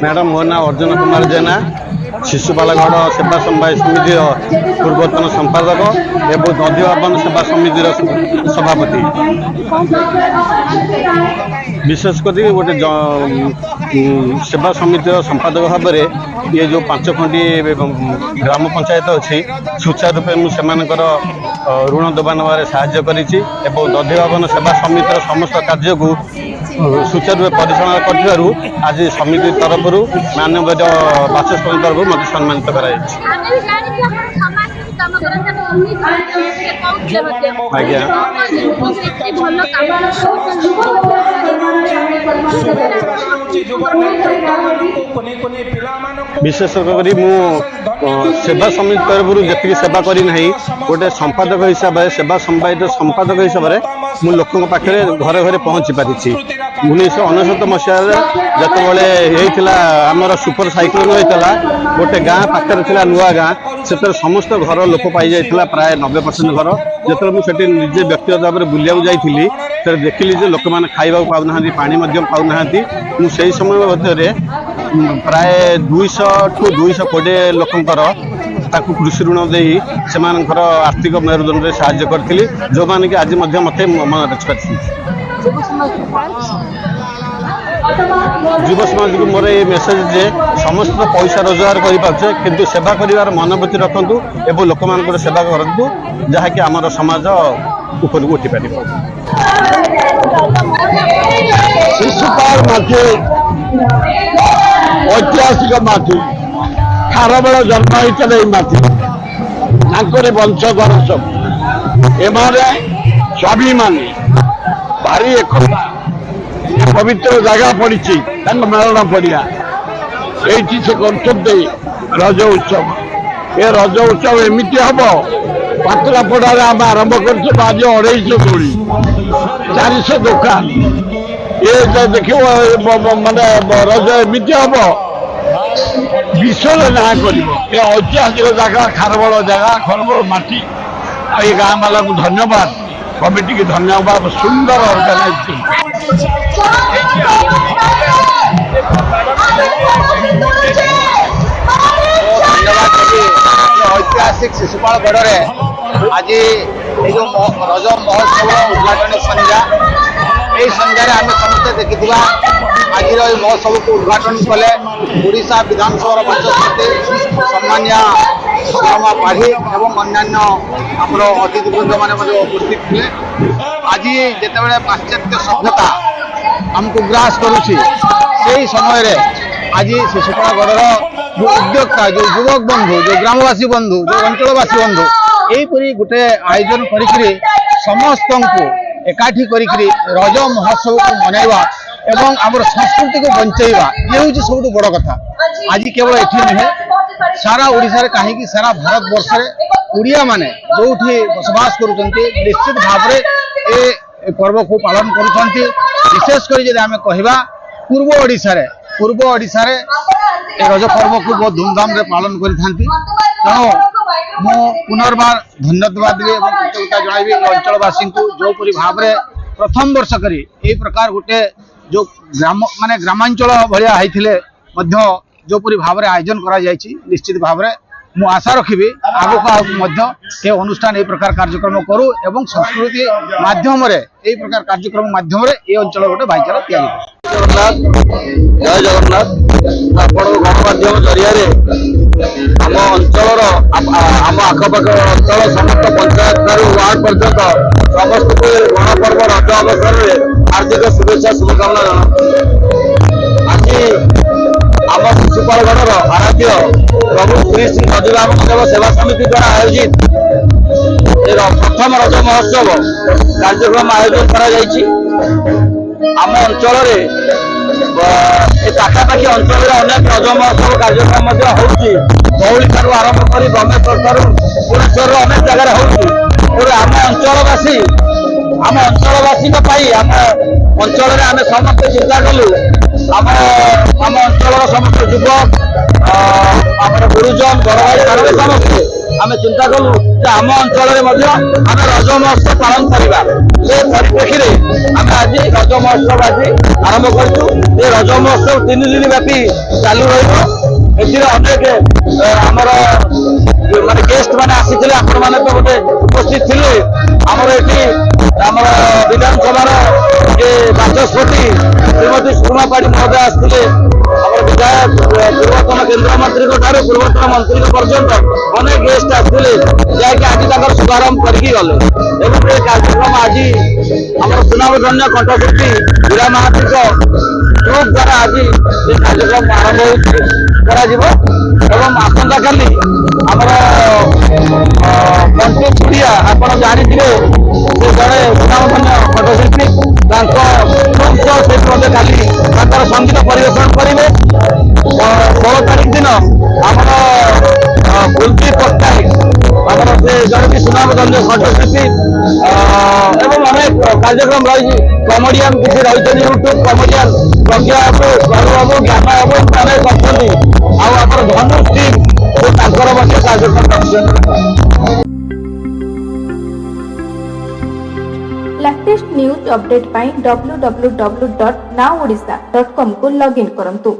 Madam मो ना अर्जुन कुमार जेना शिशुपालगढ़ सेवा समवाय समिति पूर्वतन संपादक एवं नदी भवन सेवा समिति सभापति। विशेषकर गोटे सेवा समिति संपादक भाव में ये जो 5 खंडी ग्राम पंचायत अच्छी सुचारू रूपे मुझे ऋण दबा नबार साहाय्य करी नदी भवन सेवा समितिर समस्त कार्य को सुचारू परिचालना कर आज समिति तरफ माननीय बाचस्पति तरफ मत सम्मानित कर विशेषकर सेवा समिति तरफ जी सेवा करना गोटे संपादक हिसाब से सेवा संवाद संपादक हिसाब से मुझे लोकों पाखे घरे घरे पहुँची पारी 1999 मसीह जो आमर सुपर साइक्लोन होता गोटे गाँ पाखे नुआ गाँ से समस्त घर लोक पाई जाता प्राय 90% घर जो मुझे निजे व्यक्तिगत भाव में बुलिया जाइली देखिली जो लोक मैंने खाइबा पाऊना पानी पाऊना मुझे समय मध्य प्राय 200 टू 220 लोकंर कृषि ऋण दे से आर्थिक मेरुदंड में साहाय्य करी जो मैंने कि आज मत मन रखी युव समाज को मोर ये मेसेज जे समस्त पैसा रोजगार करें किंतु सेवा कर मनोवृत्ति रखु एवं लोक मान सेवा करूँ जहाँकि आमर समाज ऊपर उठी पार। शिशुपाल माटी ऐतिहासिक माटी खारबेल जन्म होता माटी वंशधर सब एमाने स्वाभिमानी भारी एकता पवित्र जगह पड़ी मेलन पड़िया ये से करते रज उत्सव ये रज उत्सव एमती हम पात्रापड़ार आम आरंभ कर आज 250 दोली 400 दुकान ये देख मानने रज एमती हम विश्व ना कर ऐतिहासिक जगह खारबल जगह खारबल माटी ये गाँ वाला को धन्यवाद कमिटी की धन्यवाद सुंदर ऑर्गेनाइज ऐतिहासिक शिशुपालगढ़ आज जो रज महोत्सव उद्घाटन संध्या यही संध्यार आम समस्ते देखी आज महोत्सव को उद्घाटन कले ओडिशा विधानसभा बाचस्पति सम्मानिया सुरमा पाढ़ी एवं अन्यान्य आमर अतिथिवृंद मैंने उपस्थित थे। आज जिते पाश्चात्य सभ्यता आमको ग्रास करुच्ची से समय आज शिशुपालगढ़ जो उद्योक्ता जो युवक बंधु जो ग्रामवासी बंधु जो अंचलवासी बंधु यहीपरी गोटे आयोजन करी समस्त को एकाठी करी रज महोत्सव को मनइबा एवं आम संस्कृति को बंचेबा ये हूँ सब बड़ कथा। आज केवल ये नुहे सारा ओडिशा कहीं सारा भारत वर्ष ओडिया माने जो बसवास कर निश्चित भाव में ये पर्व को पालन करुँच विशेषकर जब आम कह पूर्व ओडिशा रज पर्व को बहुत धूमधाम से पालन करें तेणु मु पुनर्बार धन्यवाद देवी और कृतज्ञता जन अंचलवासी को जोपरी भाव में प्रथम वर्ष करी यही प्रकार गोटे जो ग्राम माने ग्रामांचल भाया होते जोपरी भाव में आयोजन करा निश्चित भाव में मु आशा रखी आगे अनुष्ठान यही प्रकार कार्यक्रम करूँ एवं संस्कृति माध्यम यही प्रकार कार्यक्रम माध्यम ये अंचल गोटे भाईचारा तैयारी जय जगन्नाथ आपण गणमाध्यम जरिया आम अंचल आम आखपाख अंचल समस्त पंचायत ठारू वार्ड पर्यंत समस्त को गणपर्व रज अवसर में हार्दिक शुभेच्छा शुभकामना जन आज आम शिशुपालगढ़ आराध्य प्रभु श्री श्री नदीवामदेव सेवा समिति द्वारा आयोजित प्रथम रज महोत्सव कार्यक्रम आयोजन करा आम अंचल पाखापाखि अंचल अनेक रज महोत्सव कार्यक्रम बौली ठार आरंभ कर ब्रह्मेश्वर ठार भुवनेश्वर अनेक जगह आम अंचलवासी आम अंचल आम समस्त चिंता कलु आम अंचल समस्त युवक ଆମର ଗୁରୁଜନ ବଡ ଭାଇ ସାଙ୍ଗରେ ସମସ୍ତେ ଆମେ ଚିନ୍ତା କଲୁ ଯେ ଆମ ଅଞ୍ଚଳରେ ମଧ୍ୟ ଆମେ ରଜ ମହୋତ୍ସବ ପାଳନ କରିବା। ସେ ପରିପ୍ରେକ୍ଷୀରେ ଆମେ ଆଜି ରଜ ମହୋତ୍ସବ ଆଜି ଆରମ୍ଭ କରିଛୁ। ଏ ରଜ ମହୋତ୍ସବ 3 ଦିନ ବ୍ୟାପୀ ଚାଲୁ ରହିବ। ଏଥିରେ ଅନେକ ଆମର ମାନେ ଗେଷ୍ଟ ମାନେ ଆସିଥିଲେ, ଆପଣ ମାନେ ତ ଗୋଟେ ଉପସ୍ଥିତ ଥିଲେ। ଆମର ଏଠି ଆମର ବିଧାନସଭାର ଯେ ବାଚସ୍ପତି ଶ୍ରୀମତୀ ସୁରୁମା ପାଢୀ ମହୋଦୟ ଆସିଥିଲେ। ଆମର ବିଧାୟକ ପୂର୍ବତନ କେନ୍ଦ୍ରମନ୍ତ୍ରୀଙ୍କ ଠାରୁ ପୂର୍ବତନ ମନ୍ତ୍ରୀଙ୍କ ପର୍ଯ୍ୟନ୍ତ ଅନେକ ଗେଷ୍ଟ ଆସିଥିଲେ, ଯାହାକି ଆଜି ତାଙ୍କର ଶୁଭାରମ୍ଭ କରିକି ଗଲେ। ଏବଂ ଏ କାର୍ଯ୍ୟକ୍ରମ ଆଜି ଆମର ସୁନାମଧନ୍ୟ କଣ୍ଠଶିଳ୍ପୀ ବୀରା ମହାନ୍ତିଙ୍କ ଗ୍ରୁପ ଦ୍ୱାରା ଆଜି ଏ କାର୍ଯ୍ୟକ୍ରମ ଆରମ୍ଭ କରାଯିବ। ଏବଂ ଆସନ୍ତାକାଲି ଆମର ମଣ୍ଟୁ ଚୁଡ଼ିଆ ଆପଣ ଜାଣିଥିବେ, ସେ ଜଣେ ସୁନାମଧନ୍ୟ କଣ୍ଠଶିଳ୍ପୀ। ତାଙ୍କ ଗ୍ରୁପ ସହ ସେ ମଧ୍ୟ କାଲି ତାଙ୍କର ସଙ୍ଗୀତ ପରିବେଷଣ କରିବେ। 16 ତାରିଖ ଦିନ ଆମର କୁଲଦୀପ ପଟ୍ଟନାୟକ ଆମର ସେ ଜଣେ ବି ସୁନାମଧନ୍ୟ କଣ୍ଠଶିଳ୍ପୀ ଏବଂ ଅନେକ କାର୍ଯ୍ୟକ୍ରମ ରହିଛି। କମେଡିଆନ କିଛି ରହିଛନ୍ତି, ୟୁଟ୍ୟୁବ କମେଡିଆନ ପ୍ରଜ୍ଞା ବାବୁ, ଗରୁ ବାବୁ, ଜ୍ଞାନ ବାବୁ ଅନେକ ଅଛନ୍ତି। ଆଉ ଆମର ଧନୁଷ ଟିମ୍ ତାଙ୍କର ମଧ୍ୟ କାର୍ଯ୍ୟକ୍ରମ ରଖିଛନ୍ତି। लेटेस्ट न्यूज अपडेट पाई www.nowodisha.com को लॉगिन करंतु।